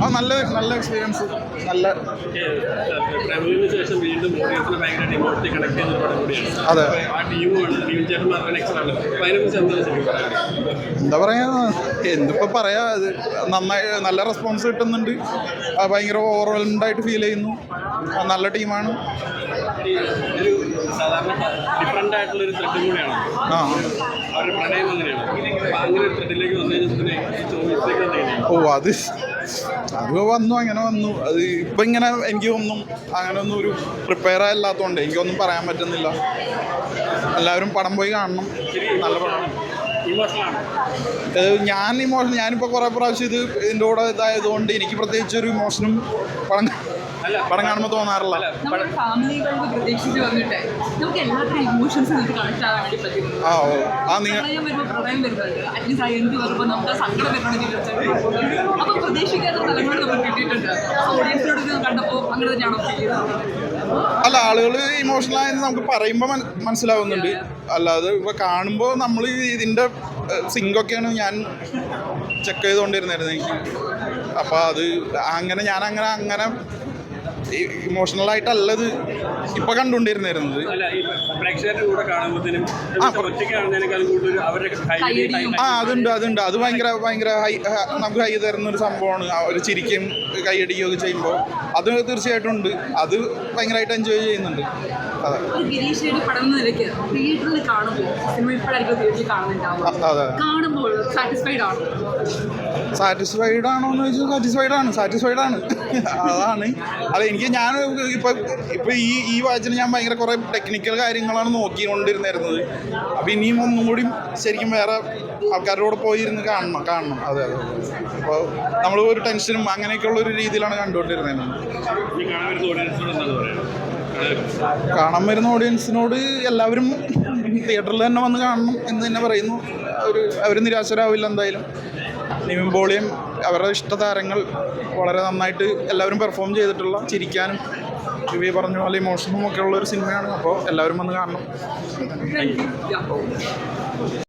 ആ നല്ല നല്ല എക്സ്പീരിയൻസ്. നല്ല ട്രാവലിന് ശേഷം വീണ്ടും ഓഡിയൻസിനെ ഭയങ്കരമായിട്ട് ഇമോഷണലി കണക്ട് ചെയ്യുന്ന പടം കൂടിയാണ്. അതെ. ആ ടീമുമാണ് ടീം ചേട്ടൻ മാത്രം എക്സ്ട്രാ ആണ്. അപ്പോൾ അതിനെക്കുറിച്ച് എന്താണ് ശരിക്കും പറയാം? എന്താ പറയാ, എന്തിപ്പോൾ പറയാ, അത് നന്നായി നല്ല റെസ്പോൺസ് കിട്ടുന്നുണ്ട്. ഭയങ്കര ഓവർവെൽംഡ് ഫീൽ ചെയ്യുന്നു. നല്ല ടീമാണ്. ഒരു സാധാരണ ഡിഫറെൻ്റ് ആയിട്ടുള്ളൊരു ത്രെഡ് കൂടിയാണ്. ആ അവരുടെ പ്രണയം അങ്ങനെയാണ്. അപ്പോൾ അങ്ങനെ ഒരു ത്രെഡിലേക്ക് വന്നു കഴിഞ്ഞാൽ ചോദ്യത്തിലേക്ക് എന്തെങ്കിലും അത് വന്നു, അങ്ങനെ വന്നു. അത് ഇപ്പം ഇങ്ങനെ എനിക്കൊന്നും അങ്ങനെ ഒന്നും ഒരു പ്രിപ്പയർ അല്ലാത്തതുകൊണ്ട് എനിക്കൊന്നും പറയാൻ പറ്റുന്നില്ല. എല്ലാവരും പടം പോയി കാണണം. നല്ല പടമാണ്. ഞാനിപ്പോൾ കുറേ പ്രാവശ്യം ഇതിൻ്റെ കൂടെ ഇതായതുകൊണ്ട് എനിക്ക് പ്രത്യേകിച്ച് ഒരു ഇമോഷനും പടം കാണുമ്പോൾ തോന്നാറില്ല. നമ്മുടെ ഫാമിലികൾക്ക് പ്രതീക്ഷിച്ച് വന്നിട്ട് നമുക്ക് എല്ലാത്തിനും ഇമോഷൻസ് കണക്ട് ആകാൻ വേണ്ടി പറ്റും. പ്രളയം വരുമ്പോൾ പ്രളയം വരുന്നുണ്ട്, അറ്റ്ലീസ്റ്റ് ആ എന്ത് വരുമ്പോൾ നമുക്ക് സങ്കടം വരുന്നത്. അപ്പോൾ പ്രതീക്ഷിക്കാത്ത സ്ഥലങ്ങൾ നമുക്ക് കിട്ടിയിട്ടുണ്ട്. ഓഡിയൻസിനോട് കണ്ടപ്പോൾ അങ്ങനെ തന്നെയാണോ ഫീൽ ചെയ്തത്? അല്ല, ആളുകൾ ഇമോഷണലായെന്ന് നമുക്ക് പറയുമ്പോൾ മനസ്സിലാവുന്നുണ്ട്. അല്ലാതെ ഇപ്പോൾ കാണുമ്പോൾ നമ്മൾ ഇതിൻ്റെ സിങ്കൊക്കെയാണ് ഞാൻ ചെക്ക് ചെയ്തുകൊണ്ടിരുന്നായിരുന്നു എനിക്ക്. അപ്പോൾ അത് അങ്ങനെ ഇമോഷണലായിട്ടല്ലത് ഇപ്പോൾ കണ്ടുകൊണ്ടിരുന്നത്. അതുണ്ട്. അത് ഭയങ്കര നമുക്ക് കൈ തരുന്നൊരു സംഭവമാണ്. ഒരു ചിരിക്കും കൈയടിക്കുകയൊക്കെ ചെയ്യുമ്പോൾ അത് തീർച്ചയായിട്ടും ഉണ്ട്. അത് ഭയങ്കരമായിട്ട് എൻജോയ് ചെയ്യുന്നുണ്ട്. അതെ. സാറ്റിസ്ഫൈഡ് ആണോ എന്ന് ചോദിച്ചാൽ സാറ്റിസ്ഫൈഡ് ആണ്. അതാണ്. അല്ല, ഞാൻ ഇപ്പോൾ ഈ വാച്ചിന് ഞാൻ ഭയങ്കര കുറേ ടെക്നിക്കൽ കാര്യങ്ങളാണ് നോക്കിക്കൊണ്ടിരുന്നത്. അപ്പോൾ ഇനിയും ഒന്നും കൂടി ശരിക്കും വേറെ ആൾക്കാരോട് പോയിരുന്ന് കാണണം. അതെ. അപ്പോൾ നമ്മൾ ഒരു ടെൻഷനും അങ്ങനെയൊക്കെയുള്ള ഒരു രീതിയിലാണ് കണ്ടുകൊണ്ടിരുന്നത്. കാണാൻ വരുന്ന ഓഡിയൻസിനോട് എല്ലാവരും തിയേറ്ററിൽ തന്നെ വന്ന് കാണണം എന്ന് തന്നെ പറയുന്നു. അവർ നിരാശരാവില്ല എന്തായാലും. നിവിൻ പോളിയും അവരുടെ ഇഷ്ടതാരങ്ങൾ വളരെ നന്നായിട്ട് എല്ലാവരും പെർഫോം ചെയ്തിട്ടുള്ള, ചിരിക്കാനും ഇവ പറഞ്ഞ പോലെ ഇമോഷനും ഒക്കെ ഉള്ളൊരു സിനിമയാണ്. അപ്പോൾ എല്ലാവരും വന്ന് കാണണം.